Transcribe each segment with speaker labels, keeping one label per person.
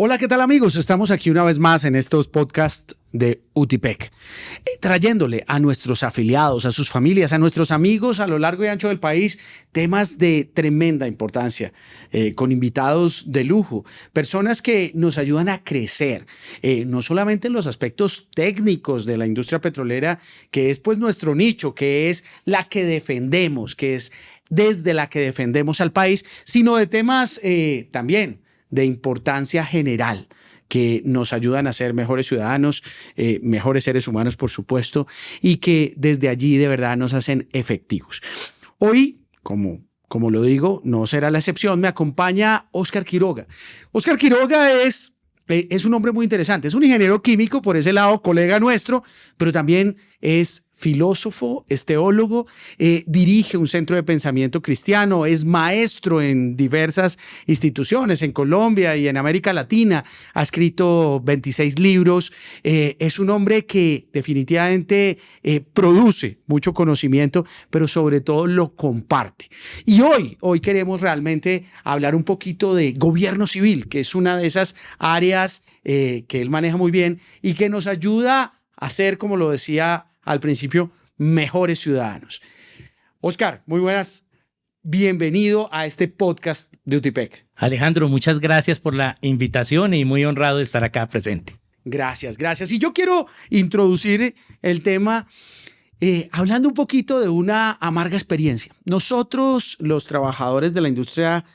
Speaker 1: Hola, ¿qué tal amigos? Estamos aquí una vez más en estos podcasts de UTIPEC, trayéndole a nuestros afiliados, a sus familias, a nuestros amigos a lo largo y ancho del país temas de tremenda importancia, con invitados de lujo, personas que nos ayudan a crecer, no solamente en los aspectos técnicos de la industria petrolera, que es pues nuestro nicho, que es la que defendemos, que es desde la que defendemos al país, sino de temas también de importancia general que nos ayudan a ser mejores ciudadanos, mejores seres humanos, por supuesto, y que desde allí de verdad nos hacen efectivos. Hoy, como lo digo, no será la excepción, me acompaña Óscar Quiroga. Óscar Quiroga es un hombre muy interesante, es un ingeniero químico, por ese lado, colega nuestro, pero también es filósofo, es teólogo, dirige un centro de pensamiento cristiano, es maestro en diversas instituciones en Colombia y en América Latina, ha escrito 26 libros, es un hombre que definitivamente produce mucho conocimiento, pero sobre todo lo comparte. Y hoy queremos realmente hablar un poquito de gobierno civil, que es una de esas áreas que él maneja muy bien y que nos ayuda a ser, como lo decía al principio, mejores ciudadanos. Óscar, muy buenas. Bienvenido a este podcast de UTIPEC.
Speaker 2: Alejandro, muchas gracias por la invitación y muy honrado de estar acá presente.
Speaker 1: Gracias. Y yo quiero introducir el tema hablando un poquito de una amarga experiencia. Nosotros, los trabajadores de la industria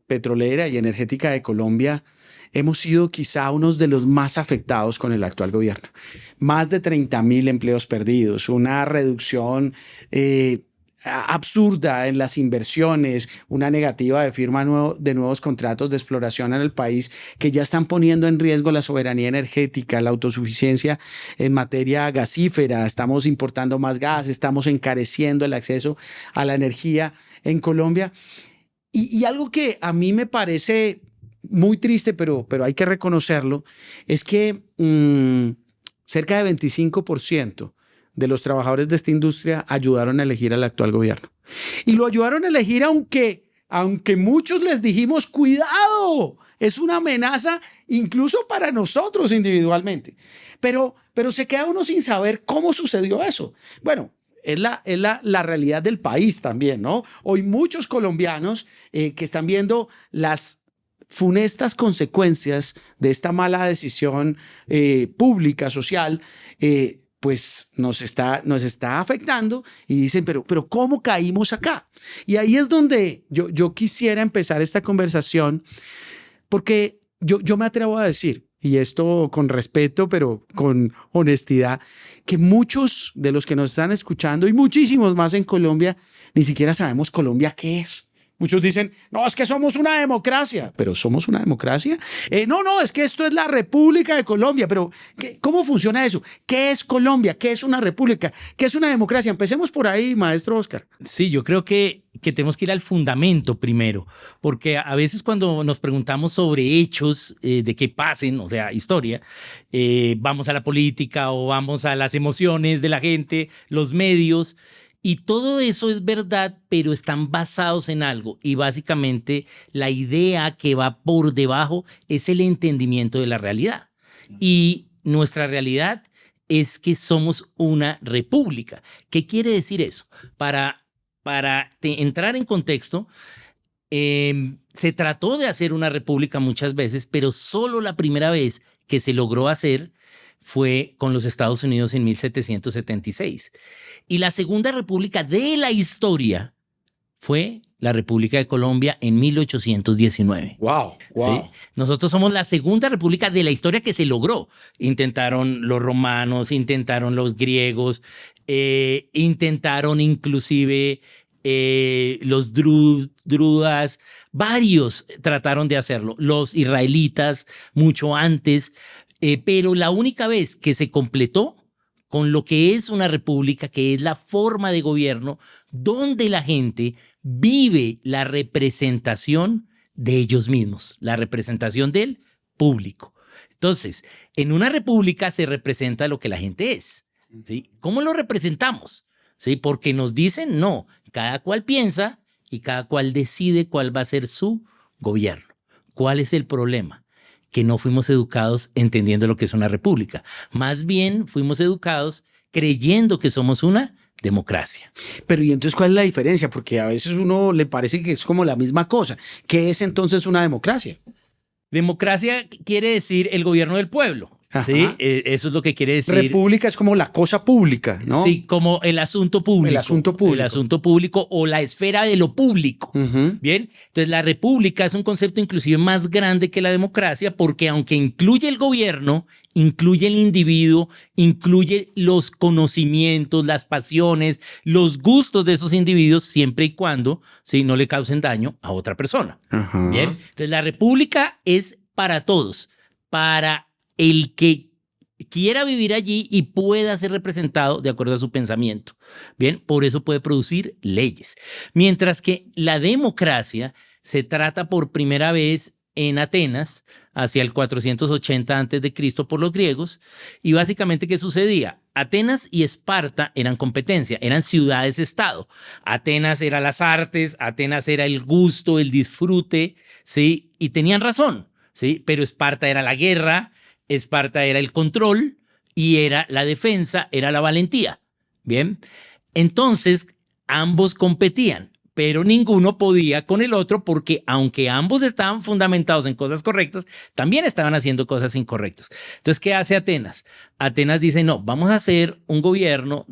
Speaker 1: petrolera y energética de Colombia, hemos sido quizá unos de los más afectados con el actual gobierno. Más de 30.000 empleos perdidos, una reducción absurda en las inversiones, una negativa de firma de nuevos contratos de exploración en el país que ya están poniendo en riesgo la soberanía energética, la autosuficiencia en materia gasífera. Estamos importando más gas, estamos encareciendo el acceso a la energía en Colombia. Y algo que a mí me parece muy triste, pero hay que reconocerlo, es que cerca de 25% de los trabajadores de esta industria ayudaron a elegir al actual gobierno. Y lo ayudaron a elegir aunque muchos les dijimos, cuidado, es una amenaza incluso para nosotros individualmente. Pero se queda uno sin saber cómo sucedió eso. Bueno, es la realidad del país también, ¿no? Hoy muchos colombianos que están viendo las funestas consecuencias de esta mala decisión pública, social, pues nos está afectando y dicen, pero ¿cómo caímos acá? Y ahí es donde yo quisiera empezar esta conversación, porque yo me atrevo a decir, y esto con respeto, pero con honestidad, que muchos de los que nos están escuchando y muchísimos más en Colombia, ni siquiera sabemos Colombia qué es. Muchos dicen, no, es que somos una democracia. ¿Pero somos una democracia? No, es que esto es la República de Colombia. Pero, ¿cómo funciona eso? ¿Qué es Colombia? ¿Qué es una república? ¿Qué es una democracia? Empecemos por ahí, maestro Óscar.
Speaker 2: Sí, yo creo que tenemos que ir al fundamento primero, porque a veces cuando nos preguntamos sobre hechos de que pasen, o sea, historia, vamos a la política o vamos a las emociones de la gente, los medios. Y todo eso es verdad, pero están basados en algo. Y básicamente la idea que va por debajo es el entendimiento de la realidad. Y nuestra realidad es que somos una república. ¿Qué quiere decir eso? Para entrar en contexto, se trató de hacer una república muchas veces, pero solo la primera vez que se logró hacer fue con los Estados Unidos en 1776. Y la segunda república de la historia fue la República de Colombia en 1819.
Speaker 1: Wow.
Speaker 2: ¿Sí? Nosotros somos la segunda república de la historia que se logró. Intentaron los romanos, intentaron los griegos, intentaron inclusive los drudas, varios trataron de hacerlo. Los israelitas mucho antes, pero la única vez que se completó con lo que es una república, que es la forma de gobierno donde la gente vive la representación de ellos mismos, la representación del público. Entonces, en una república se representa lo que la gente es, ¿sí? ¿Cómo lo representamos? ¿Sí? Porque nos dicen, no, cada cual piensa y cada cual decide cuál va a ser su gobierno. ¿Cuál es el problema? que no fuimos educados entendiendo lo que es una república. Más bien fuimos educados creyendo que somos una democracia.
Speaker 1: Pero ¿y entonces cuál es la diferencia? Porque a veces uno le parece que es como la misma cosa. ¿Qué es entonces una democracia?
Speaker 2: Democracia quiere decir el gobierno del pueblo. Sí, eso es lo que quiere decir.
Speaker 1: República es como la cosa pública, ¿no?
Speaker 2: Sí, como el asunto público.
Speaker 1: El asunto público.
Speaker 2: El asunto público o la esfera de lo público. Bien, entonces la república es un concepto inclusive más grande que la democracia porque aunque incluye el gobierno, incluye el individuo, incluye los conocimientos, las pasiones, los gustos de esos individuos siempre y cuando no le causen daño a otra persona. Bien, entonces la república es para todos, para el que quiera vivir allí y pueda ser representado de acuerdo a su pensamiento. Bien, por eso puede producir leyes. Mientras que la democracia se trata por primera vez en Atenas, hacia el 480 a.C. por los griegos, y básicamente ¿qué sucedía? Atenas y Esparta eran competencia, eran ciudades-estado. Atenas era las artes, Atenas era el gusto, el disfrute, ¿sí? Y tenían razón, ¿sí? Pero Esparta era la guerra, Esparta era el control y era la defensa, era la valentía. Bien, entonces ambos competían, pero ninguno podía con el otro porque aunque ambos estaban fundamentados en cosas correctas, también estaban haciendo cosas incorrectas. Entonces, ¿qué hace Atenas? Atenas dice, no, vamos a hacer un gobierno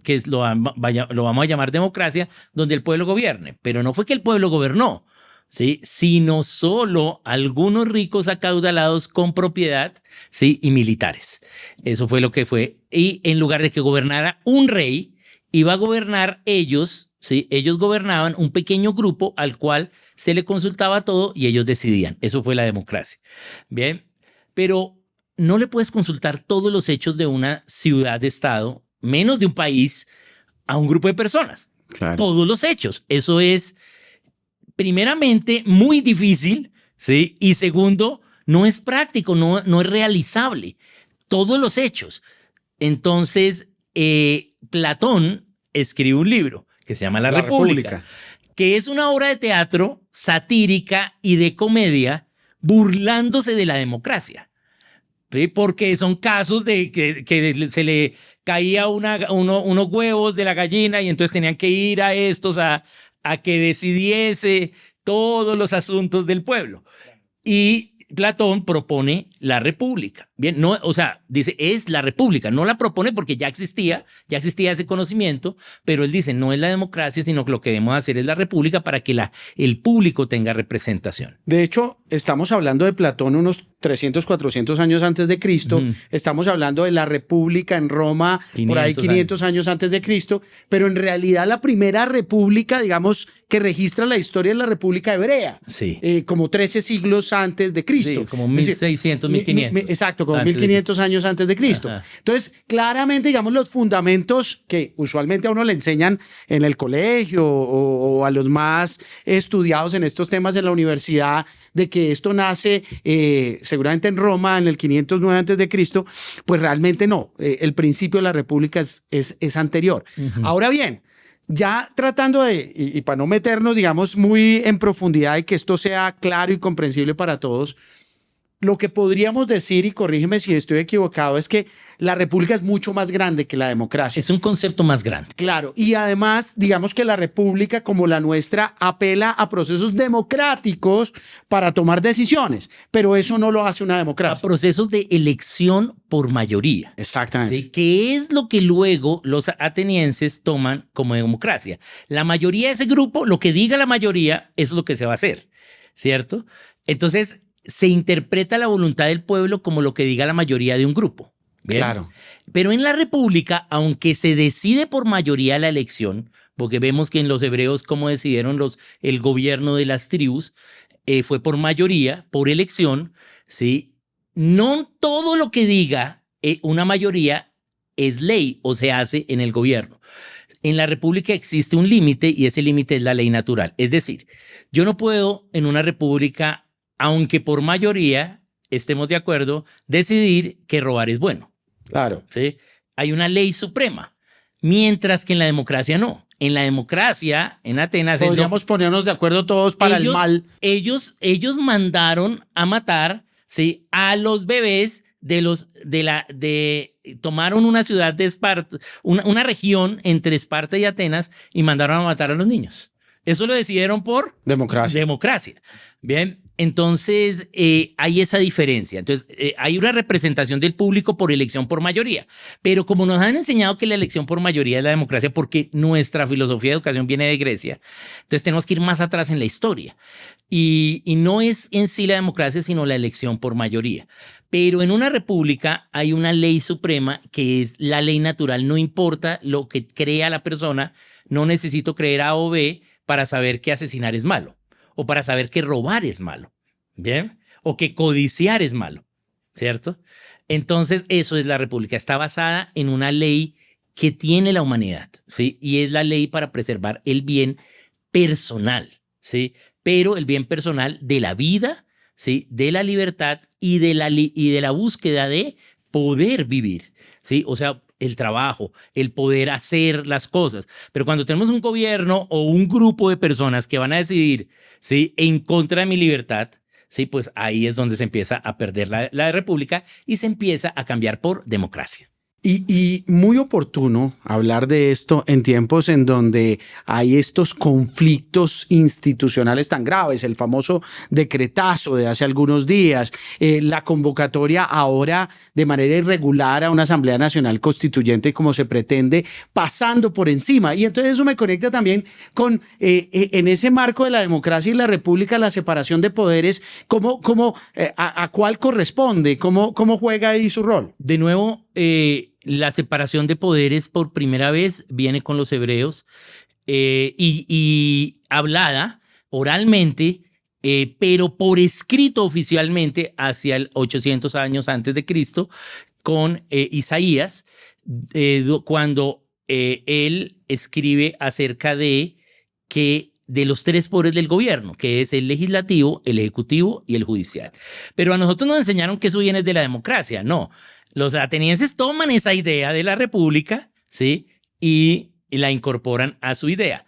Speaker 2: que lo vamos a llamar democracia, donde el pueblo gobierne. Pero no fue que el pueblo gobernó, ¿sí? Sino solo algunos ricos acaudalados con propiedad, ¿sí? Y militares. Eso fue lo que fue. Y en lugar de que gobernara un rey, iba a gobernar ellos, ¿sí? Ellos gobernaban un pequeño grupo al cual se le consultaba todo y ellos decidían. Eso fue la democracia. Bien, pero no le puedes consultar todos los hechos de una ciudad-estado, menos de un país, a un grupo de personas. Claro. Todos los hechos. Eso es, primeramente, muy difícil, ¿sí? Y segundo, no es práctico, no es realizable. Todos los hechos. Entonces, Platón escribe un libro que se llama La República, que es una obra de teatro satírica y de comedia burlándose de la democracia. ¿Sí? Porque son casos de que se le caía unos huevos de la gallina y entonces tenían que ir a estos a que decidiese todos los asuntos del pueblo. Y Platón propone la república. Bien, no, o sea, dice, es la república. No la propone porque ya existía ese conocimiento, pero él dice, no es la democracia, sino que lo que debemos hacer es la república para que el público tenga representación.
Speaker 1: De hecho, estamos hablando de Platón unos 300, 400 años antes de Cristo. Estamos hablando de la república en Roma, por ahí 500 años antes de Cristo, pero en realidad la primera república, digamos, que registra la historia es la República Hebrea,
Speaker 2: sí.
Speaker 1: Como 13 siglos antes de Cristo.
Speaker 2: Sí, como 1600, 1500.
Speaker 1: Exacto, como 1500 años antes de Cristo. Ajá. Entonces, claramente, digamos, los fundamentos que usualmente a uno le enseñan en el colegio o a los más estudiados en estos temas en la universidad, de que esto nace seguramente en Roma en el 509 antes de Cristo, pues realmente no. El principio de la República es anterior. Ahora bien, ya tratando y para no meternos, digamos, muy en profundidad y que esto sea claro y comprensible para todos, lo que podríamos decir, y corrígeme si estoy equivocado, es que la república es mucho más grande que la democracia.
Speaker 2: Es un concepto más grande.
Speaker 1: Claro, y además, digamos que la república como la nuestra apela a procesos democráticos para tomar decisiones, pero eso no lo hace una democracia.
Speaker 2: A procesos de elección por mayoría.
Speaker 1: Exactamente.
Speaker 2: ¿Sí? Que es lo que luego los atenienses toman como democracia. La mayoría de ese grupo, lo que diga la mayoría, es lo que se va a hacer, ¿cierto? Entonces, se interpreta la voluntad del pueblo como lo que diga la mayoría de un grupo. ¿Bien?
Speaker 1: Claro.
Speaker 2: Pero en la república, aunque se decide por mayoría la elección, porque vemos que en los hebreos cómo decidieron el gobierno de las tribus, fue por mayoría, por elección, ¿sí? No todo lo que diga una mayoría es ley o se hace en el gobierno. En la república existe un límite y ese límite es la ley natural. Es decir, yo no puedo en una república, aunque por mayoría estemos de acuerdo, decidir que robar es bueno.
Speaker 1: Claro.
Speaker 2: ¿Sí? Hay una ley suprema, mientras que en la democracia no. En la democracia, en Atenas...
Speaker 1: Podríamos ponernos de acuerdo todos para el mal.
Speaker 2: Ellos mandaron a matar, ¿sí? A los bebés tomaron una ciudad de Esparta, una región entre Esparta y Atenas y mandaron a matar a los niños. Eso lo decidieron por democracia. Bien, entonces hay esa diferencia. Entonces hay una representación del público por elección por mayoría. Pero como nos han enseñado que la elección por mayoría es la democracia porque nuestra filosofía de educación viene de Grecia, entonces tenemos que ir más atrás en la historia. Y no es en sí la democracia, sino la elección por mayoría. Pero en una república hay una ley suprema que es la ley natural. No importa lo que crea la persona, no necesito creer A o B para saber que asesinar es malo, o para saber que robar es malo, ¿bien? O que codiciar es malo, ¿cierto? Entonces, eso es la república. Está basada en una ley que tiene la humanidad, ¿sí? Y es la ley para preservar el bien personal, ¿sí? Pero el bien personal de la vida, ¿sí? De la libertad y de la búsqueda de poder vivir, ¿sí? O sea, el trabajo, el poder hacer las cosas. Pero cuando tenemos un gobierno o un grupo de personas que van a decidir, ¿sí? En contra de mi libertad, ¿sí? Pues ahí es donde se empieza a perder la república y se empieza a cambiar por democracia.
Speaker 1: Y muy oportuno hablar de esto en tiempos en donde hay estos conflictos institucionales tan graves, el famoso decretazo de hace algunos días, la convocatoria ahora de manera irregular a una Asamblea Nacional Constituyente como se pretende, pasando por encima. Y entonces eso me conecta también con, en ese marco de la democracia y la república, la separación de poderes, a cuál corresponde, cómo juega ahí su rol.
Speaker 2: De nuevo, la separación de poderes por primera vez viene con los hebreos y hablada oralmente, pero por escrito oficialmente hacia el 800 años antes de Cristo con Isaías, cuando él escribe acerca de los tres poderes del gobierno, que es el legislativo, el ejecutivo y el judicial. Pero a nosotros nos enseñaron que eso viene de la democracia, no. Los atenienses toman esa idea de la república, ¿sí? Y la incorporan a su idea.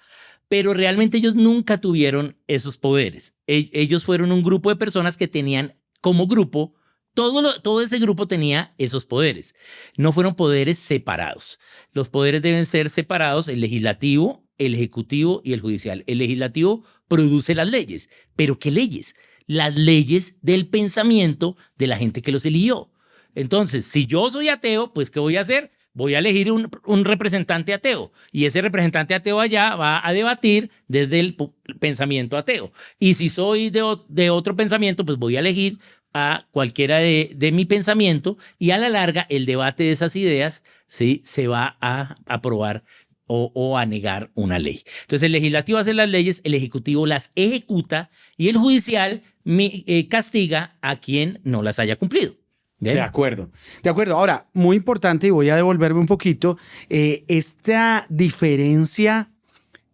Speaker 2: Pero realmente ellos nunca tuvieron esos poderes. Ellos fueron un grupo de personas que tenían como grupo, todo ese grupo tenía esos poderes. No fueron poderes separados. Los poderes deben ser separados, el legislativo, el ejecutivo y el judicial. El legislativo produce las leyes. ¿Pero qué leyes? Las leyes del pensamiento de la gente que los eligió. Entonces, si yo soy ateo, pues ¿qué voy a hacer? Voy a elegir un representante ateo y ese representante ateo allá va a debatir desde el pensamiento ateo. Y si soy de otro pensamiento, pues voy a elegir a cualquiera de mi pensamiento y a la larga el debate de esas ideas, ¿sí? Se va a aprobar o a negar una ley. Entonces el legislativo hace las leyes, el ejecutivo las ejecuta y el judicial castiga a quien no las haya cumplido. ¿Bien?
Speaker 1: De acuerdo. Ahora, muy importante, y voy a devolverme un poquito, esta diferencia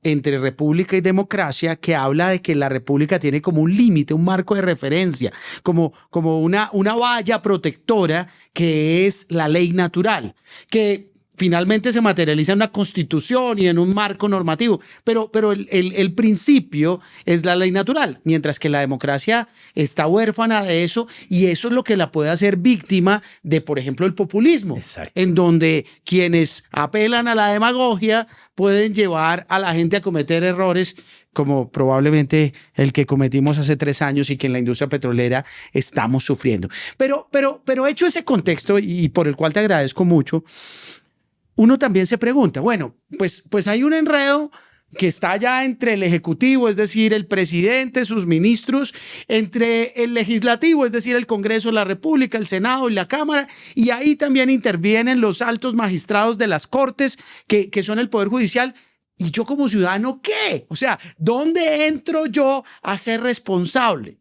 Speaker 1: entre república y democracia que habla de que la república tiene como un límite, un marco de referencia, como una valla protectora que es la ley natural, que finalmente se materializa en una constitución y en un marco normativo, pero el principio es la ley natural, mientras que la democracia está huérfana de eso y eso es lo que la puede hacer víctima de, por ejemplo, el populismo. Exacto. En donde quienes apelan a la demagogia pueden llevar a la gente a cometer errores como probablemente el que cometimos hace 3 años y que en la industria petrolera estamos sufriendo. Pero hecho ese contexto y por el cual te agradezco mucho, uno también se pregunta, bueno, pues hay un enredo que está ya entre el ejecutivo, es decir, el presidente, sus ministros, entre el legislativo, es decir, el Congreso de la República, el Senado y la Cámara, y ahí también intervienen los altos magistrados de las Cortes, que son el Poder Judicial. ¿Y yo como ciudadano qué? O sea, ¿dónde entro yo a ser responsable?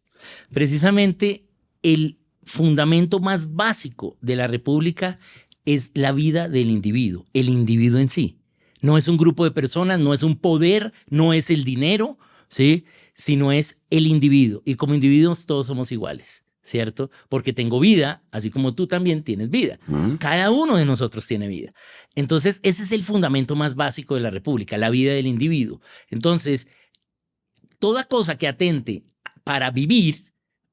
Speaker 2: Precisamente el fundamento más básico de la República es la vida del individuo, el individuo en sí. No es un grupo de personas, no es un poder, no es el dinero, ¿sí? Sino es el individuo. Y como individuos todos somos iguales, ¿cierto? Porque tengo vida, así como tú también tienes vida. Cada uno de nosotros tiene vida. Entonces, ese es el fundamento más básico de la República, la vida del individuo. Entonces, toda cosa que atente para vivir,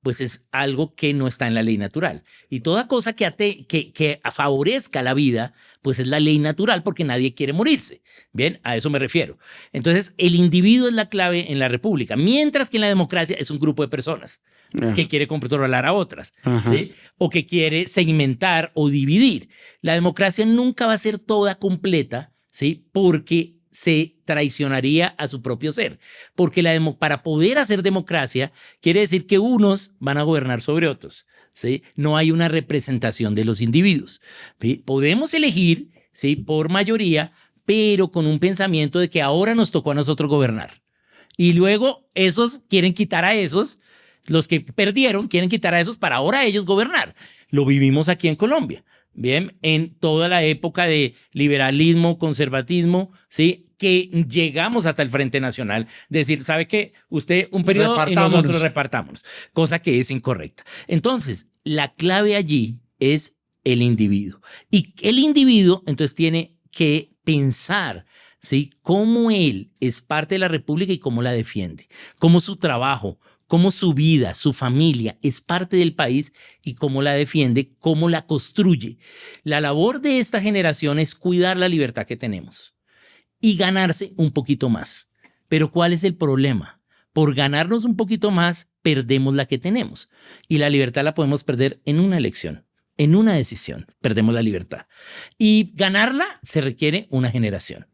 Speaker 2: pues es algo que no está en la ley natural. Y toda cosa que favorezca la vida, pues es la ley natural porque nadie quiere morirse. Bien, a eso me refiero. Entonces, el individuo es la clave en la república, mientras que en la democracia es un grupo de personas que quiere controlar a otras, ¿sí? O que quiere segmentar o dividir. La democracia nunca va a ser toda completa, ¿sí? Porque se traicionaría a su propio ser. Porque para poder hacer democracia quiere decir que unos van a gobernar sobre otros, ¿sí? No hay una representación de los individuos, ¿sí? Podemos elegir, ¿sí? Por mayoría, pero con un pensamiento de que ahora nos tocó a nosotros gobernar. Y luego esos quieren quitar a esos, los que perdieron quieren quitar a esos para ahora ellos gobernar. Lo vivimos aquí en Colombia. Bien, en toda la época de liberalismo, conservatismo, ¿sí? Que llegamos hasta el Frente Nacional, decir, ¿sabe qué? Usted un periodo y nosotros repartámonos, cosa que es incorrecta. Entonces, la clave allí es el individuo. Y el individuo, entonces, tiene que pensar, ¿sí? Cómo él es parte de la República y cómo la defiende, cómo su trabajo, cómo su vida, su familia es parte del país y cómo la defiende, cómo la construye. La labor de esta generación es cuidar la libertad que tenemos y ganarse un poquito más. Pero ¿cuál es el problema? Por ganarnos un poquito más, perdemos la que tenemos. Y la libertad la podemos perder en una elección, en una decisión. Perdemos la libertad. Y ganarla se requiere una generación.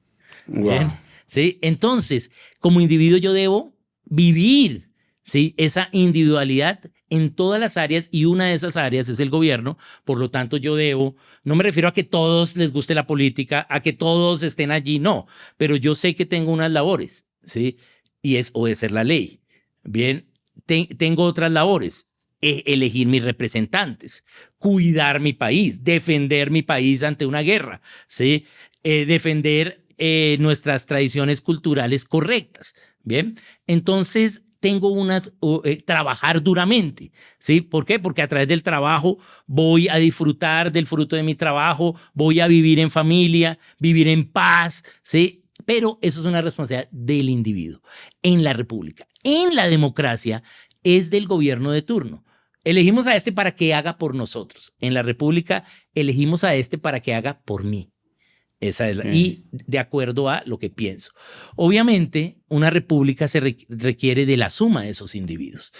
Speaker 1: Wow.
Speaker 2: ¿Bien? ¿Sí? Entonces, como individuo yo debo vivir, ¿sí? Esa individualidad en todas las áreas, y una de esas áreas es el gobierno. Por lo tanto, yo debo, no me refiero a que todos les guste la política, a que todos estén allí, no, pero yo sé que tengo unas labores, ¿sí? Y es obedecer la ley. Bien, tengo otras labores, elegir mis representantes, cuidar mi país, defender mi país ante una guerra, ¿sí? Defender nuestras tradiciones culturales correctas. Bien, entonces tengo trabajar duramente, ¿sí? ¿Por qué? Porque a través del trabajo voy a disfrutar del fruto de mi trabajo, voy a vivir en familia, vivir en paz, ¿sí? Pero eso es una responsabilidad del individuo. En la república, en la democracia, es del gobierno de turno. Elegimos a este para que haga por nosotros. En la república, elegimos a este para que haga por mí. Esa es y de acuerdo a lo que pienso. Obviamente, una república se requiere de la suma de esos individuos.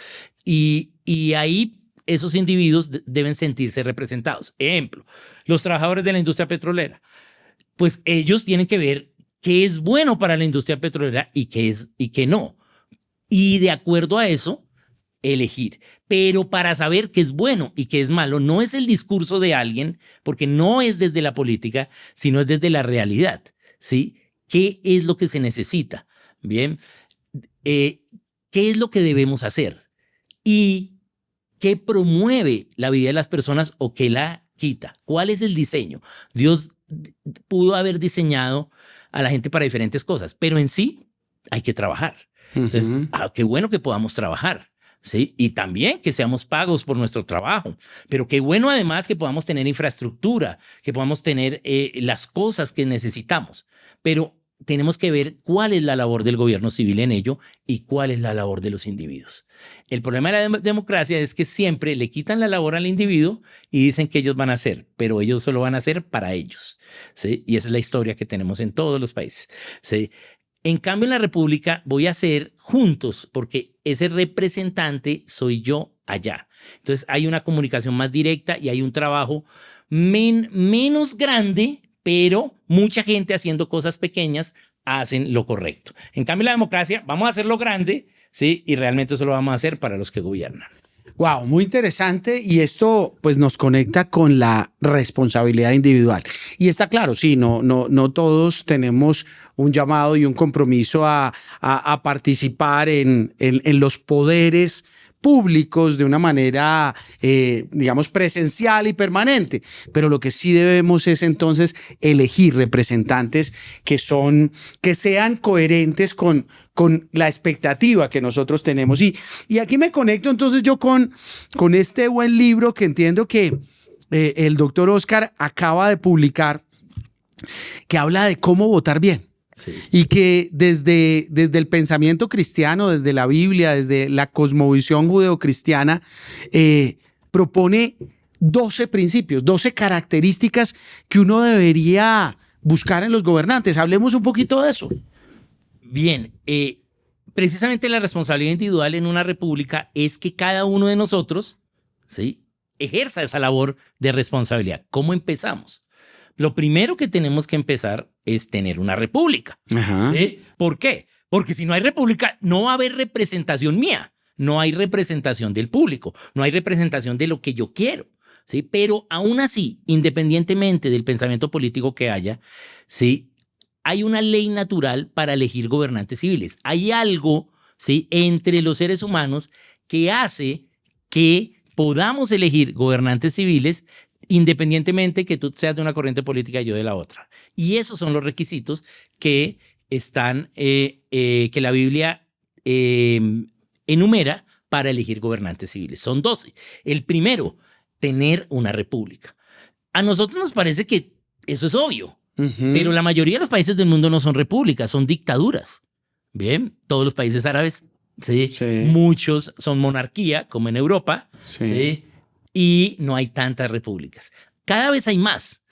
Speaker 2: Y ahí esos individuos deben sentirse representados. Ejemplo, los trabajadores de la industria petrolera. Pues ellos tienen que ver qué es bueno para la industria petrolera y qué no. Y de acuerdo a eso, elegir. Pero para saber qué es bueno y qué es malo, no es el discurso de alguien, porque no es desde la política, sino es desde la realidad, ¿sí? ¿Qué es lo que se necesita? Bien, ¿qué es lo que debemos hacer? Y ¿qué promueve la vida de las personas o qué la quita? ¿Cuál es el diseño? Dios pudo haber diseñado a la gente para diferentes cosas, pero en sí hay que trabajar. Entonces, qué bueno que podamos trabajar. ¿Sí? Y también que seamos pagos por nuestro trabajo, pero qué bueno además que podamos tener infraestructura, que podamos tener las cosas que necesitamos, pero tenemos que ver cuál es la labor del gobierno civil en ello y cuál es la labor de los individuos. El problema de la democracia es que siempre le quitan la labor al individuo y dicen que ellos van a hacer, pero ellos solo van a hacer para ellos, ¿sí? Y esa es la historia que tenemos en todos los países, ¿sí? En cambio, en la república voy a ser juntos porque ese representante soy yo allá. Entonces hay una comunicación más directa y hay un trabajo menos grande, pero mucha gente haciendo cosas pequeñas hacen lo correcto. En cambio, en la democracia vamos a hacerlo grande, ¿sí? Y realmente eso lo vamos a hacer para los que gobiernan.
Speaker 1: Wow, muy interesante, y esto pues nos conecta con la responsabilidad individual. Y está claro, sí, no todos tenemos un llamado y un compromiso a participar en los poderes públicos de una manera, digamos, presencial y permanente. Pero lo que sí debemos es entonces elegir representantes que sean coherentes con la expectativa que nosotros tenemos. Y aquí me conecto entonces yo con este buen libro que entiendo que el doctor Oscar acaba de publicar, que habla de cómo votar bien.
Speaker 2: Sí.
Speaker 1: y que desde el pensamiento cristiano, desde la Biblia, desde la cosmovisión judeocristiana, propone 12 principios, 12 características que uno debería buscar en los gobernantes. Hablemos un poquito de eso.
Speaker 2: Bien, precisamente la responsabilidad individual en una república es que cada uno de nosotros, ¿sí?, ejerza esa labor de responsabilidad. ¿Cómo empezamos? Lo primero que tenemos que empezar es tener una república. ¿Sí? ¿Por qué? Porque si no hay república, no va a haber representación mía, no hay representación del público, no hay representación de lo que yo quiero. ¿Sí? Pero aún así, independientemente del pensamiento político que haya, ¿sí?, hay una ley natural para elegir gobernantes civiles. Hay algo, ¿sí?, entre los seres humanos que hace que podamos elegir gobernantes civiles independientemente que tú seas de una corriente política y yo de la otra. Y esos son los requisitos que están, que la Biblia enumera para elegir gobernantes civiles. Son 12. El primero, tener una república. A nosotros nos parece que eso es obvio. Pero la mayoría de los países del mundo no son repúblicas, son dictaduras. Bien, todos los países árabes, ¿sí? Sí. Muchos son monarquía, como en Europa, sí. ¿Sí? Y no hay tantas repúblicas. Cada vez hay más,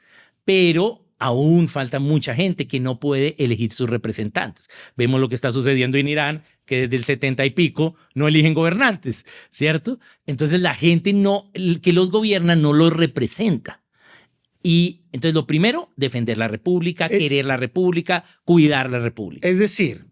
Speaker 2: pero aún falta mucha gente que no puede elegir sus representantes. Vemos lo que está sucediendo en Irán, que desde el 70 y pico no eligen gobernantes, ¿cierto? Entonces la gente que los gobierna no los representa. Y entonces lo primero, defender la república, querer la república, cuidar la república.
Speaker 1: Es decir,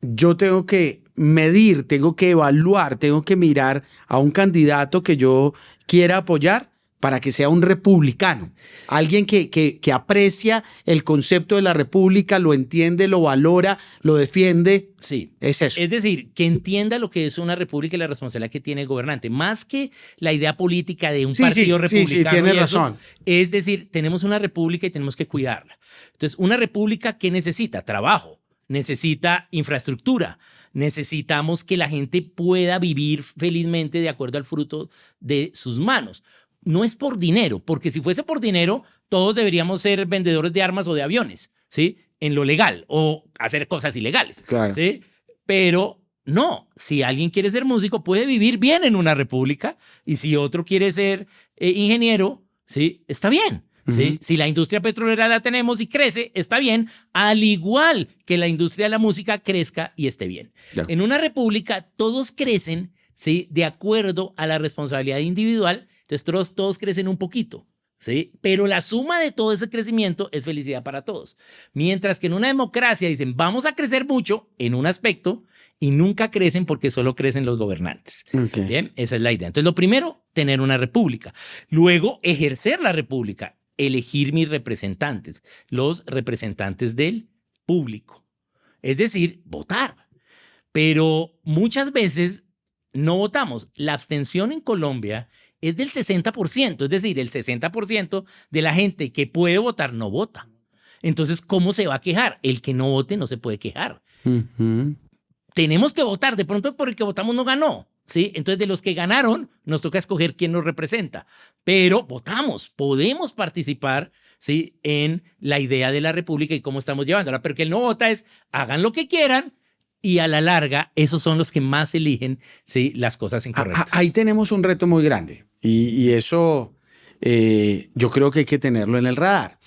Speaker 1: yo tengo que medir, tengo que evaluar, tengo que mirar a un candidato que yo quiera apoyar para que sea un republicano. Alguien que aprecia el concepto de la república, lo entiende, lo valora, lo defiende.
Speaker 2: Sí.
Speaker 1: Es eso.
Speaker 2: Es decir, que entienda lo que es una república y la responsabilidad que tiene el gobernante, más que la idea política de un partido republicano.
Speaker 1: Sí, tiene razón.
Speaker 2: Es decir, tenemos una república y tenemos que cuidarla. Entonces, una república que necesita trabajo, necesita infraestructura, necesitamos que la gente pueda vivir felizmente de acuerdo al fruto de sus manos. No es por dinero, porque si fuese por dinero, todos deberíamos ser vendedores de armas o de aviones, ¿sí?, en lo legal, o hacer cosas ilegales. Claro. ¿Sí? Pero no, si alguien quiere ser músico, puede vivir bien en una república, y si otro quiere ser ingeniero, ¿sí?, está bien. ¿Sí? Si la industria petrolera la tenemos y crece, está bien, al igual que la industria de la música crezca y esté bien. Claro. En una república todos crecen, ¿sí?, de acuerdo a la responsabilidad individual. Entonces todos crecen un poquito, ¿sí? Pero la suma de todo ese crecimiento es felicidad para todos. Mientras que en una democracia dicen, vamos a crecer mucho en un aspecto y nunca crecen porque solo crecen los gobernantes. Okay. Bien, esa es la idea. Entonces lo primero, tener una república. Luego, ejercer la república, elegir mis representantes, los representantes del público. Es decir, votar. Pero muchas veces no votamos. La abstención en Colombia es del 60%, es decir, el 60% de la gente que puede votar no vota. Entonces, ¿cómo se va a quejar? El que no vote no se puede quejar. Tenemos que votar, de pronto por el que votamos no ganó, ¿sí? Entonces, de los que ganaron, nos toca escoger quién nos representa. Pero votamos, podemos participar, ¿sí?, en la idea de la república y cómo estamos llevándola. Pero que el no vota es, hagan lo que quieran, y a la larga, esos son los que más eligen, ¿sí?, las cosas incorrectas.
Speaker 1: Ahí tenemos un reto muy grande y eso yo creo que hay que tenerlo en el radar.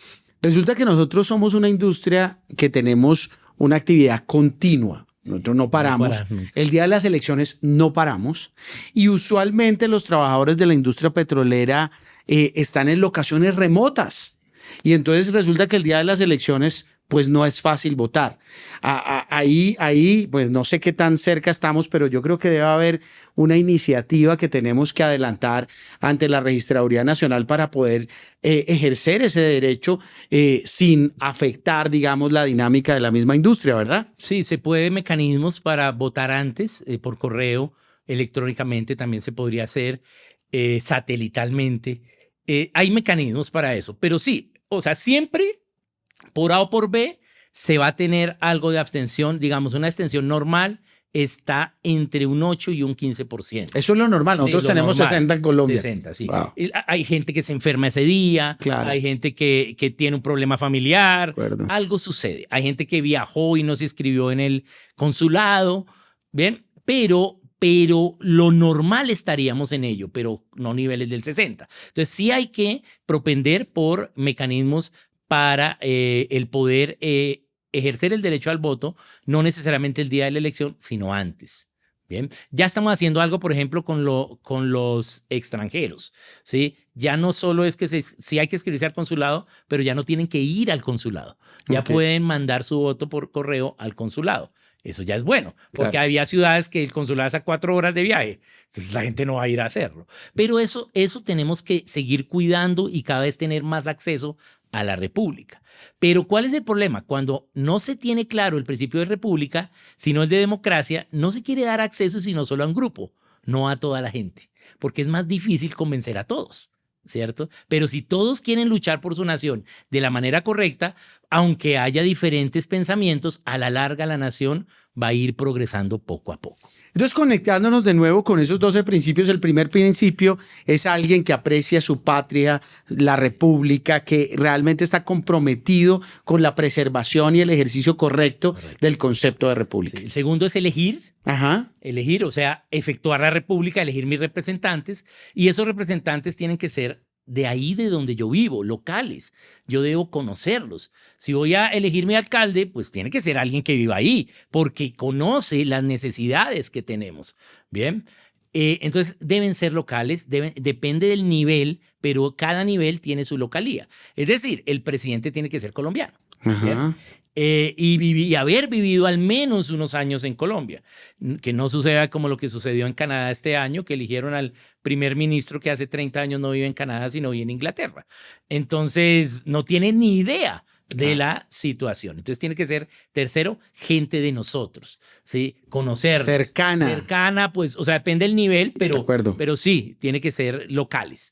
Speaker 1: Resulta que nosotros somos una industria que tenemos una actividad continua. Nosotros no paramos. El día de las elecciones no paramos. Y usualmente los trabajadores de la industria petrolera están en locaciones remotas. Y entonces resulta que el día de las elecciones pues no es fácil votar. Ahí, pues no sé qué tan cerca estamos, pero yo creo que debe haber una iniciativa que tenemos que adelantar ante la Registraduría Nacional para poder ejercer ese derecho sin afectar, digamos, la dinámica de la misma industria, ¿verdad?
Speaker 2: Sí, se puede mecanismos para votar antes, por correo, electrónicamente también se podría hacer, satelitalmente. Hay mecanismos para eso, pero sí, o sea, siempre por A o por B se va a tener algo de abstención, digamos una abstención normal está entre un 8 y un 15%.
Speaker 1: Eso es lo normal. Nosotros tenemos normal. 60 en Colombia.
Speaker 2: 60, sí. Wow. Hay gente que se enferma ese día, claro. Hay gente que tiene un problema familiar, algo sucede. Hay gente que viajó y no se inscribió en el consulado, ¿bien? Pero lo normal estaríamos en ello, pero no niveles del 60. Entonces sí hay que propender por mecanismos para el poder ejercer el derecho al voto, no necesariamente el día de la elección, sino antes. Bien, ya estamos haciendo algo, por ejemplo, con los extranjeros, ¿sí? Ya no solo es que sí hay que inscribirse al consulado, pero ya no tienen que ir al consulado. Ya pueden mandar su voto por correo al consulado. Eso ya es bueno, porque había ciudades que el consulado es a 4 horas de viaje, entonces la gente no va a ir a hacerlo. Pero eso tenemos que seguir cuidando y cada vez tener más acceso a la república. Pero ¿cuál es el problema? Cuando no se tiene claro el principio de república, sino el de democracia, no se quiere dar acceso sino solo a un grupo, no a toda la gente, porque es más difícil convencer a todos, ¿cierto? Pero si todos quieren luchar por su nación de la manera correcta, aunque haya diferentes pensamientos, a la larga la nación va a ir progresando poco a poco.
Speaker 1: Entonces, conectándonos de nuevo con esos 12 principios, el primer principio es alguien que aprecia su patria, la república, que realmente está comprometido con la preservación y el ejercicio correcto del concepto de república.
Speaker 2: Sí. El segundo es elegir.
Speaker 1: Ajá.
Speaker 2: Elegir, o sea, efectuar la república, elegir mis representantes, y esos representantes tienen que ser de ahí de donde yo vivo, locales. Yo debo conocerlos. Si voy a elegir mi alcalde, pues tiene que ser alguien que viva ahí, porque conoce las necesidades que tenemos. Bien, entonces deben ser locales, depende del nivel, pero cada nivel tiene su localía. Es decir, el presidente tiene que ser colombiano. ¿Bien? Y haber vivido al menos unos años en Colombia, que no suceda como lo que sucedió en Canadá este año, que eligieron al primer ministro que hace 30 años no vive en Canadá, sino vive en Inglaterra. Entonces, no tiene ni idea de la situación. Entonces, tiene que ser, tercero, gente de nosotros, ¿sí? Conocernos. Cercana, pues, o sea, depende del nivel, pero sí, tiene que ser locales,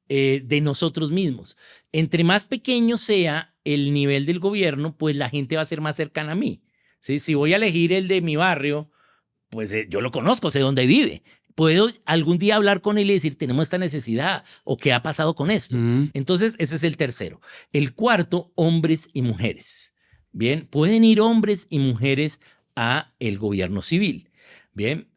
Speaker 2: de nosotros mismos. Entre más pequeño sea el nivel del gobierno, pues la gente va a ser más cercana a mí. ¿Sí? Si voy a elegir el de mi barrio, pues yo lo conozco, sé dónde vive. Puedo algún día hablar con él y decir, tenemos esta necesidad o qué ha pasado con esto. Entonces, ese es el tercero. El cuarto, hombres y mujeres. Bien, pueden ir hombres y mujeres a el gobierno civil. Bien,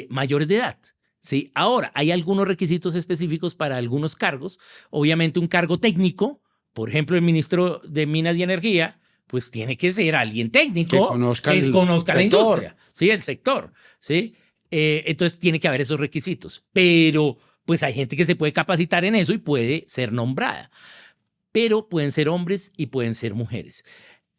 Speaker 2: mayores de edad. ¿Sí? Ahora, hay algunos requisitos específicos para algunos cargos. Obviamente, un cargo técnico, por ejemplo, el ministro de Minas y Energía, pues tiene que ser alguien técnico que conozca la industria, ¿sí? El sector, ¿sí? Entonces tiene que haber esos requisitos, pero pues hay gente que se puede capacitar en eso y puede ser nombrada, pero pueden ser hombres y pueden ser mujeres.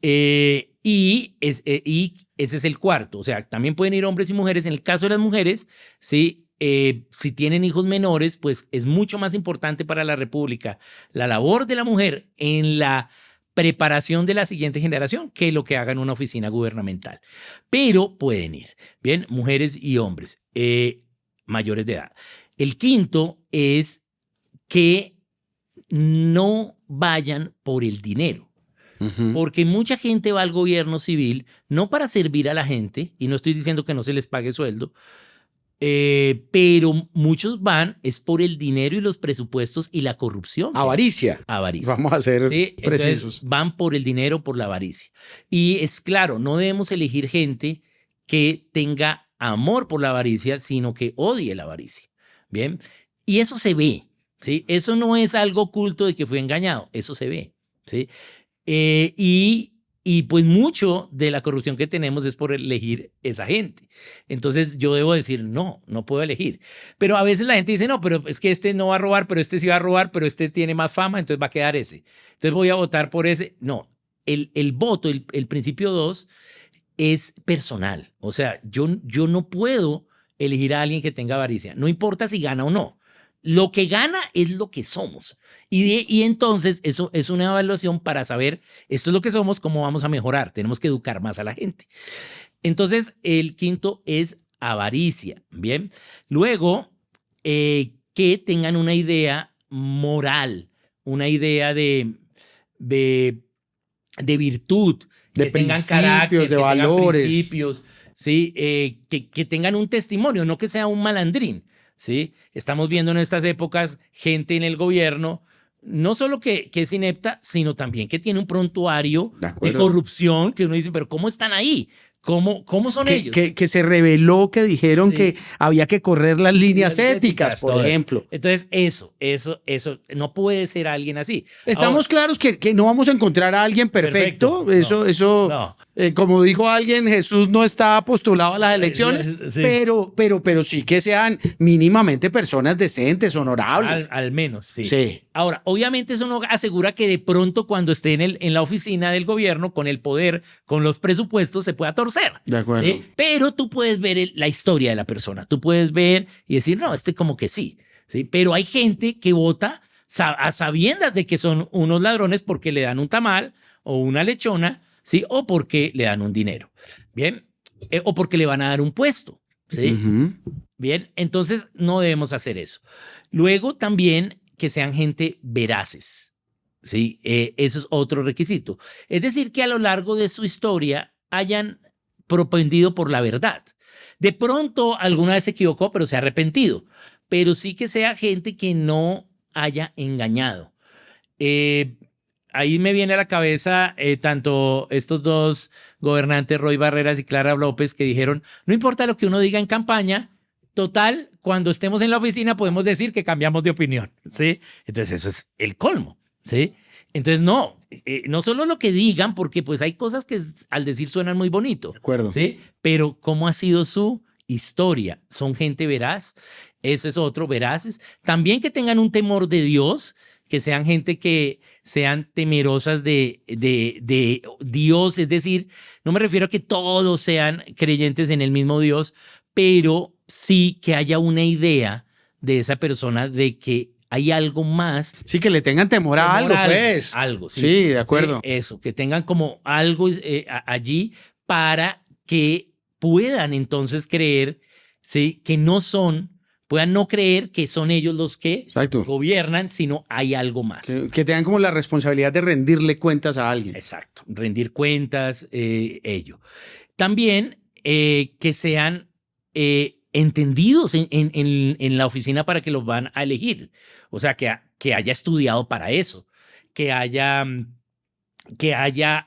Speaker 2: Y ese es el cuarto, o sea, también pueden ir hombres y mujeres. En el caso de las mujeres, ¿sí? Si tienen hijos menores, pues es mucho más importante para la República la labor de la mujer en la preparación de la siguiente generación que lo que haga en una oficina gubernamental. Pero pueden ir, bien, mujeres y hombres mayores de edad. El quinto es que no vayan por el dinero. Porque mucha gente va al gobierno civil no para servir a la gente, y no estoy diciendo que no se les pague sueldo, pero muchos van es por el dinero y los presupuestos y la corrupción.
Speaker 1: Avaricia. Vamos a ser precisos.
Speaker 2: Entonces, van por el dinero, por la avaricia. Y es claro, no debemos elegir gente que tenga amor por la avaricia, sino que odie la avaricia. Bien, y eso se ve, ¿sí? Eso no es algo oculto de que fue engañado, eso se ve, ¿sí? Y pues mucho de la corrupción que tenemos es por elegir esa gente. Entonces yo debo decir, no puedo elegir. Pero a veces la gente dice, no, pero es que este no va a robar, pero este sí va a robar, pero este tiene más fama, entonces va a quedar ese. Entonces voy a votar por ese. No, el voto, el principio 2, es personal. O sea, yo no puedo elegir a alguien que tenga avaricia. No importa si gana o no. Lo que gana es lo que somos. Y entonces eso es una evaluación para saber, esto es lo que somos, cómo vamos a mejorar. Tenemos que educar más a la gente. Entonces, el quinto es avaricia. Bien. Luego, que tengan una idea moral, una idea de virtud,
Speaker 1: de
Speaker 2: que tengan carácter,
Speaker 1: de valores.
Speaker 2: Tengan principios. ¿sí? Que tengan un testimonio, no que sea un malandrín, ¿sí? Estamos viendo en estas épocas gente en el gobierno, no solo que es inepta, sino también que tiene un prontuario de corrupción, que uno dice, pero ¿cómo están ahí? ¿Cómo son ellos?
Speaker 1: Que se reveló, que dijeron
Speaker 2: Sí.
Speaker 1: que había que correr las líneas éticas, por ejemplo.
Speaker 2: Entonces, eso, no puede ser alguien así.
Speaker 1: Estamos claros que no vamos a encontrar a alguien perfecto.
Speaker 2: No.
Speaker 1: Como dijo alguien, Jesús no está postulado a las elecciones,
Speaker 2: Sí.
Speaker 1: pero sí que sean mínimamente personas decentes, honorables.
Speaker 2: Al menos, sí.
Speaker 1: Sí.
Speaker 2: Ahora, obviamente eso no asegura que de pronto cuando esté en la oficina del gobierno, con el poder, con los presupuestos, se pueda torcer.
Speaker 1: De acuerdo.
Speaker 2: ¿Sí? Pero tú puedes ver la historia de la persona. Tú puedes ver y decir, no, como que sí. ¿Sí? Pero hay gente que vota a sabiendas de que son unos ladrones porque le dan un tamal o una lechona, ¿sí? O porque le dan un dinero. Bien. O porque le van a dar un puesto. ¿Sí? Bien. Entonces no debemos hacer eso. Luego también que sean gente veraces. ¿Sí? Eso es otro requisito. Es decir, que a lo largo de su historia hayan propendido por la verdad. De pronto alguna vez se equivocó, pero se ha arrepentido. Pero sí que sea gente que no haya engañado. Ahí me viene a la cabeza tanto estos dos gobernantes, Roy Barreras y Clara López, que dijeron, no importa lo que uno diga en campaña, total, cuando estemos en la oficina podemos decir que cambiamos de opinión, ¿sí? Entonces eso es el colmo, ¿sí? Entonces no solo lo que digan, porque pues hay cosas que al decir suenan muy bonito,
Speaker 1: de acuerdo.
Speaker 2: ¿sí? Pero ¿cómo ha sido su historia? ¿Son gente veraz? Ese es otro, veraces. También que tengan un temor de Dios, que sean gente que sean temerosas de Dios, es decir, no me refiero a que todos sean creyentes en el mismo Dios, pero sí que haya una idea de esa persona de que hay algo más.
Speaker 1: Sí, que le tengan temor a algo, pues.
Speaker 2: Algo, sí.
Speaker 1: Sí, de acuerdo.
Speaker 2: Sí, eso, que tengan como algo allí para que puedan entonces creer, ¿sí? Que puedan no creer que son ellos los que gobiernan, sino hay algo más.
Speaker 1: Que tengan como la responsabilidad de rendirle cuentas a alguien.
Speaker 2: Exacto, rendir cuentas, ello. También que sean entendidos en la oficina para que los van a elegir. O sea, que haya estudiado para eso, que haya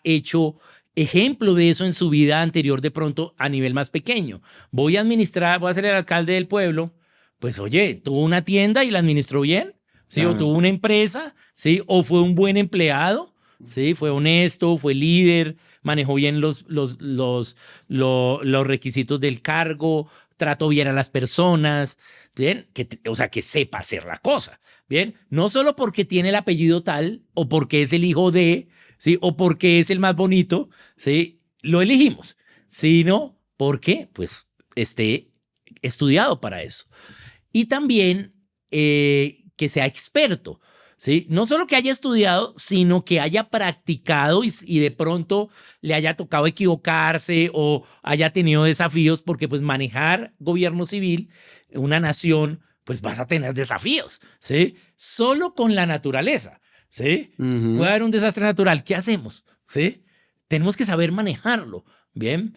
Speaker 2: hecho ejemplo de eso en su vida anterior de pronto a nivel más pequeño. Voy a ser el alcalde del pueblo, pues oye, tuvo una tienda y la administró bien, ¿sí? Claro. O tuvo una empresa, ¿sí? O fue un buen empleado, ¿sí? Fue honesto, fue líder, manejó bien los requisitos del cargo, trató bien a las personas, ¿bien? O sea, que sepa hacer la cosa, ¿bien? No solo porque tiene el apellido tal o porque es el hijo de, ¿sí? O porque es el más bonito, ¿sí? Lo elegimos, sino porque, pues, esté estudiado para eso. Y también que sea experto, ¿sí? No solo que haya estudiado, sino que haya practicado y de pronto le haya tocado equivocarse o haya tenido desafíos, porque pues manejar gobierno civil, una nación, pues vas a tener desafíos, ¿sí? Solo con la naturaleza, ¿sí? Puede haber un desastre natural, ¿qué hacemos? ¿Sí? Tenemos que saber manejarlo, ¿bien?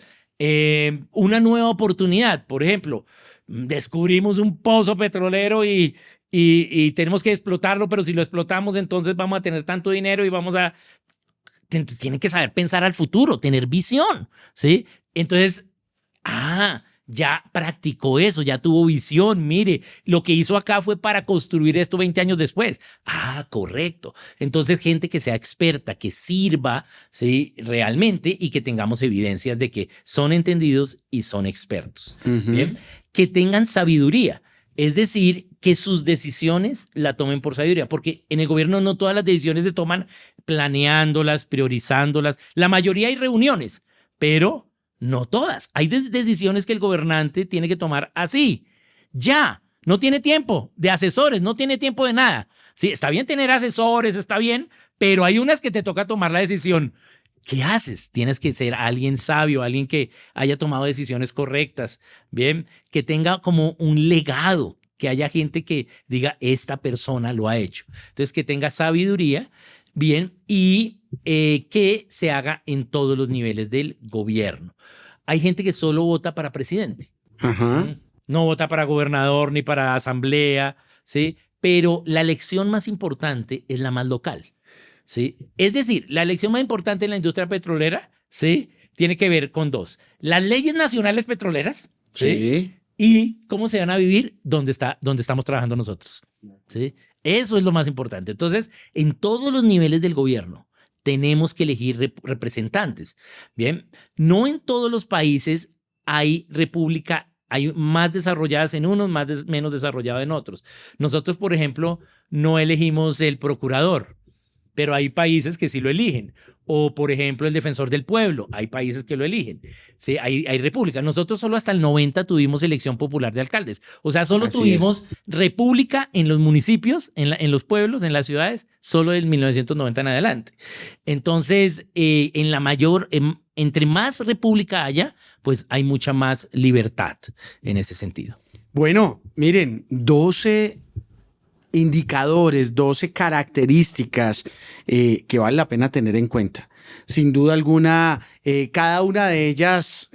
Speaker 2: Una nueva oportunidad, por ejemplo, descubrimos un pozo petrolero y tenemos que explotarlo, pero si lo explotamos entonces vamos a tener tanto dinero y tienen que saber pensar al futuro, tener visión, ¿sí? Entonces, ya practicó eso, ya tuvo visión, mire, lo que hizo acá fue para construir esto 20 años después. Correcto. Entonces, gente que sea experta, que sirva, ¿sí? Realmente, y que tengamos evidencias de que son entendidos y son expertos. ¿Bien? Que tengan sabiduría, es decir, que sus decisiones la tomen por sabiduría, porque en el gobierno no todas las decisiones se toman planeándolas, priorizándolas. La mayoría hay reuniones, pero no todas. Hay decisiones que el gobernante tiene que tomar así. Ya, no tiene tiempo de asesores, no tiene tiempo de nada. Sí, está bien tener asesores, está bien, pero hay unas que te toca tomar la decisión. ¿Qué haces? Tienes que ser alguien sabio, alguien que haya tomado decisiones correctas, bien, que tenga como un legado, que haya gente que diga, esta persona lo ha hecho. Entonces, que tenga sabiduría, bien, y que se haga en todos los niveles del gobierno. hay gente que solo vota para presidente.
Speaker 1: Ajá.
Speaker 2: No vota para gobernador ni para asamblea, ¿sí? Pero la elección más importante es la más local, ¿sí? Es decir, la elección más importante en la industria petrolera, ¿sí? Tiene que ver con dos: las leyes nacionales petroleras, ¿sí?
Speaker 1: Sí.
Speaker 2: Y cómo se van a vivir donde estamos trabajando nosotros, ¿sí? Eso es lo más importante. Entonces, en todos los niveles del gobierno tenemos que elegir representantes. Bien, no en todos los países hay república. Hay más desarrolladas en unos, menos desarrolladas en otros. Nosotros, por ejemplo, no elegimos el procurador, pero hay países que sí lo eligen. O, por ejemplo, el defensor del pueblo. Hay países que lo eligen. Sí, hay república. Nosotros solo hasta el 90 tuvimos elección popular de alcaldes. O sea, solo
Speaker 1: Así
Speaker 2: tuvimos
Speaker 1: es.
Speaker 2: república en los municipios, en los pueblos, en las ciudades, solo del 1990 en adelante. Entonces, entre más república haya, pues hay mucha más libertad en ese sentido.
Speaker 1: Bueno, miren, 12 indicadores, 12 características que vale la pena tener en cuenta. Sin duda alguna, cada una de ellas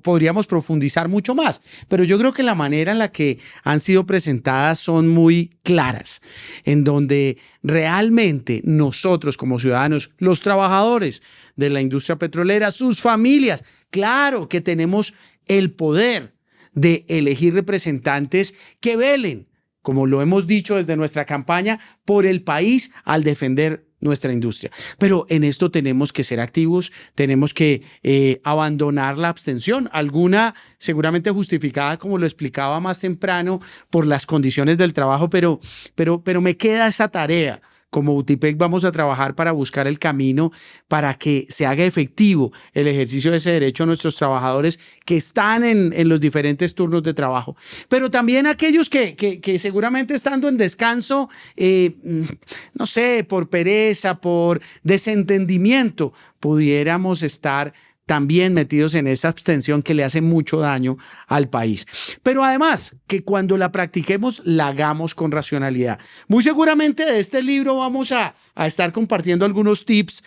Speaker 1: podríamos profundizar mucho más, pero yo creo que la manera en la que han sido presentadas son muy claras, en donde realmente nosotros como ciudadanos, los trabajadores de la industria petrolera, sus familias, claro que tenemos el poder de elegir representantes que velen, como lo hemos dicho desde nuestra campaña, por el país al defender nuestra industria. Pero en esto tenemos que ser activos, tenemos que abandonar la abstención, alguna seguramente justificada, como lo explicaba más temprano, por las condiciones del trabajo, pero me queda esa tarea. Como UTIPEC vamos a trabajar para buscar el camino para que se haga efectivo el ejercicio de ese derecho a nuestros trabajadores que están en los diferentes turnos de trabajo. Pero también aquellos que seguramente estando en descanso, no sé, por pereza, por desentendimiento, pudiéramos estar también metidos en esa abstención que le hace mucho daño al país. Pero además, que cuando la practiquemos, la hagamos con racionalidad. Muy seguramente de este libro vamos a estar compartiendo algunos tips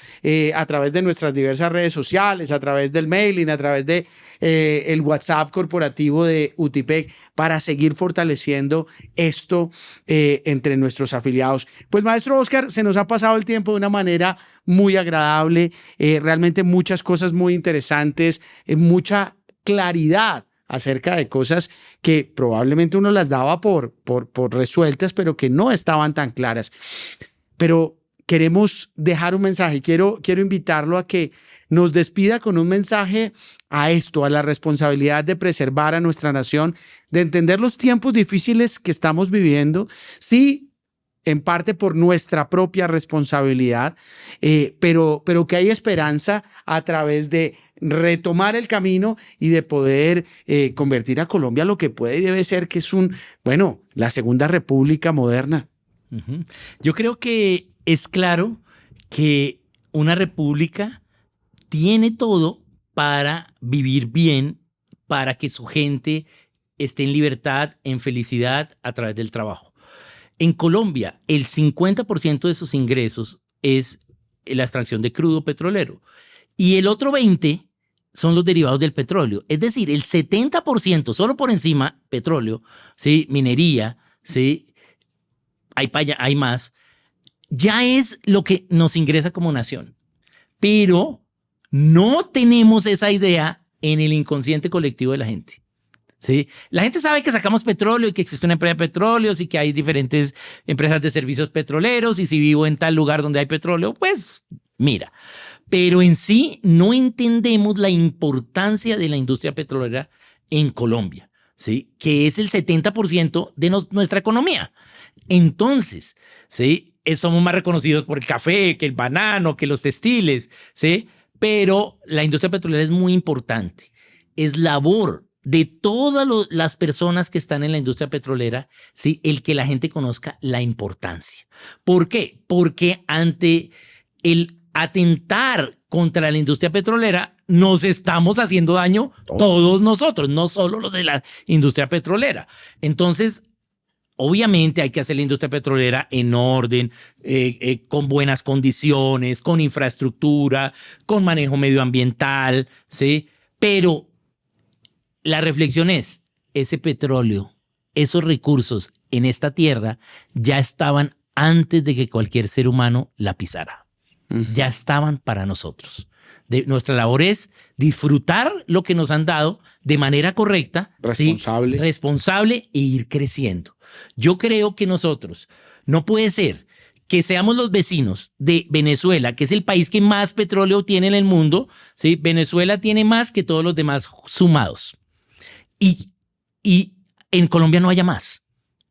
Speaker 1: a través de nuestras diversas redes sociales, a través del mailing, a través de el WhatsApp corporativo de UTIPEC para seguir fortaleciendo esto entre nuestros afiliados. Pues maestro Oscar, se nos ha pasado el tiempo de una manera muy agradable, realmente muchas cosas muy interesantes, mucha claridad acerca de cosas que probablemente uno las daba por resueltas, pero que no estaban tan claras. Pero queremos dejar un mensaje, quiero invitarlo a que nos despida con un mensaje a esto, a la responsabilidad de preservar a nuestra nación, de entender los tiempos difíciles que estamos viviendo, sí, en parte por nuestra propia responsabilidad, pero que hay esperanza a través de retomar el camino y de poder convertir a Colombia lo que puede y debe ser, que es la segunda república moderna.
Speaker 2: Uh-huh. Yo creo que es claro que una república tiene todo para vivir bien, para que su gente esté en libertad, en felicidad a través del trabajo. En Colombia, el 50% de sus ingresos es la extracción de crudo petrolero y el otro 20% son los derivados del petróleo. Es decir, el 70% solo por encima, petróleo, ¿sí? Minería, ¿sí? Hay más, ya es lo que nos ingresa como nación. Pero no tenemos esa idea en el inconsciente colectivo de la gente. ¿Sí? La gente sabe que sacamos petróleo y que existe una empresa de petróleos y que hay diferentes empresas de servicios petroleros y si vivo en tal lugar donde hay petróleo, pues mira. Pero en sí no entendemos la importancia de la industria petrolera en Colombia, ¿sí? Que es el 70% de nuestra economía. Entonces, ¿sí? Somos más reconocidos por el café, que el banano, que los textiles, ¿sí? Pero la industria petrolera es muy importante. Es labor de todas las personas que están en la industria petrolera, ¿sí? El que la gente conozca la importancia. ¿Por qué? Porque ante el atentar contra la industria petrolera, nos estamos haciendo daño todos nosotros, no solo los de la industria petrolera. Entonces, obviamente hay que hacer la industria petrolera en orden, con buenas condiciones, con infraestructura, con manejo medioambiental, ¿sí? Pero la reflexión es, ese petróleo, esos recursos en esta tierra ya estaban antes de que cualquier ser humano la pisara. Ya estaban para nosotros. Nuestra labor es disfrutar lo que nos han dado de manera correcta,
Speaker 1: responsable,
Speaker 2: ¿sí? Responsable e ir creciendo. Yo creo que nosotros, no puede ser que seamos los vecinos de Venezuela, que es el país que más petróleo tiene en el mundo, ¿sí? Venezuela tiene más que todos los demás sumados. Y en Colombia no haya más.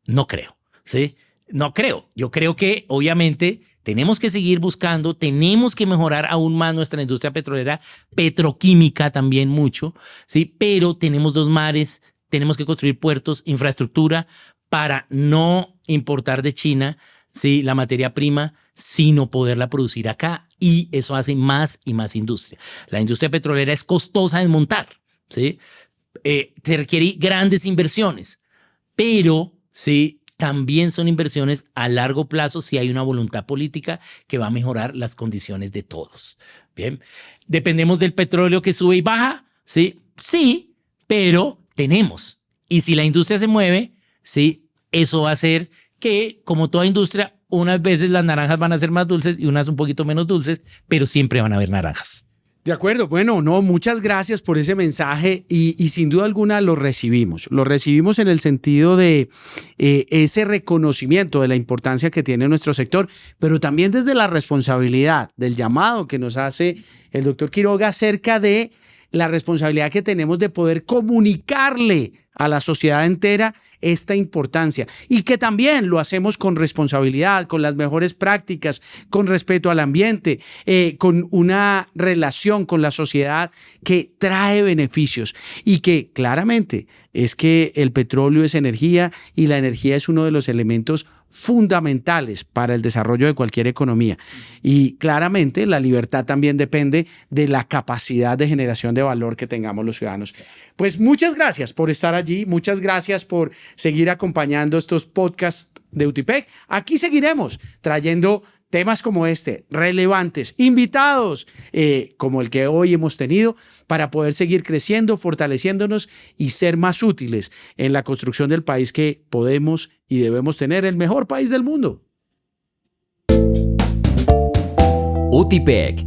Speaker 2: No creo, ¿sí? No creo. Yo creo que obviamente tenemos que seguir buscando, tenemos que mejorar aún más nuestra industria petrolera, petroquímica también mucho, ¿sí? Pero tenemos 2 mares, tenemos que construir puertos, infraestructura para no importar de China, ¿sí? La materia prima, sino poderla producir acá. Y eso hace más y más industria. La industria petrolera es costosa de montar, ¿sí? Te requiere grandes inversiones, pero sí, también son inversiones a largo plazo si hay una voluntad política que va a mejorar las condiciones de todos. Bien, dependemos del petróleo que sube y baja, sí, sí, pero tenemos. Y si la industria se mueve, sí, eso va a hacer que, como toda industria, unas veces las naranjas van a ser más dulces y unas un poquito menos dulces, pero siempre van a haber naranjas.
Speaker 1: De acuerdo, bueno, no, muchas gracias por ese mensaje y sin duda alguna lo recibimos en el sentido de ese reconocimiento de la importancia que tiene nuestro sector, pero también desde la responsabilidad del llamado que nos hace el doctor Quiroga acerca de la responsabilidad que tenemos de poder comunicarle a la sociedad entera esta importancia y que también lo hacemos con responsabilidad, con las mejores prácticas, con respeto al ambiente, con una relación con la sociedad que trae beneficios y que claramente es que el petróleo es energía y la energía es uno de los elementos fundamentales para el desarrollo de cualquier economía. Y claramente la libertad también depende de la capacidad de generación de valor que tengamos los ciudadanos. Pues muchas gracias por estar allí, muchas gracias por seguir acompañando estos podcasts de UTIPEC. Aquí seguiremos trayendo temas como este, relevantes, invitados como el que hoy hemos tenido para poder seguir creciendo, fortaleciéndonos y ser más útiles en la construcción del país que podemos y debemos tener, el mejor país del mundo.
Speaker 3: UTIPEC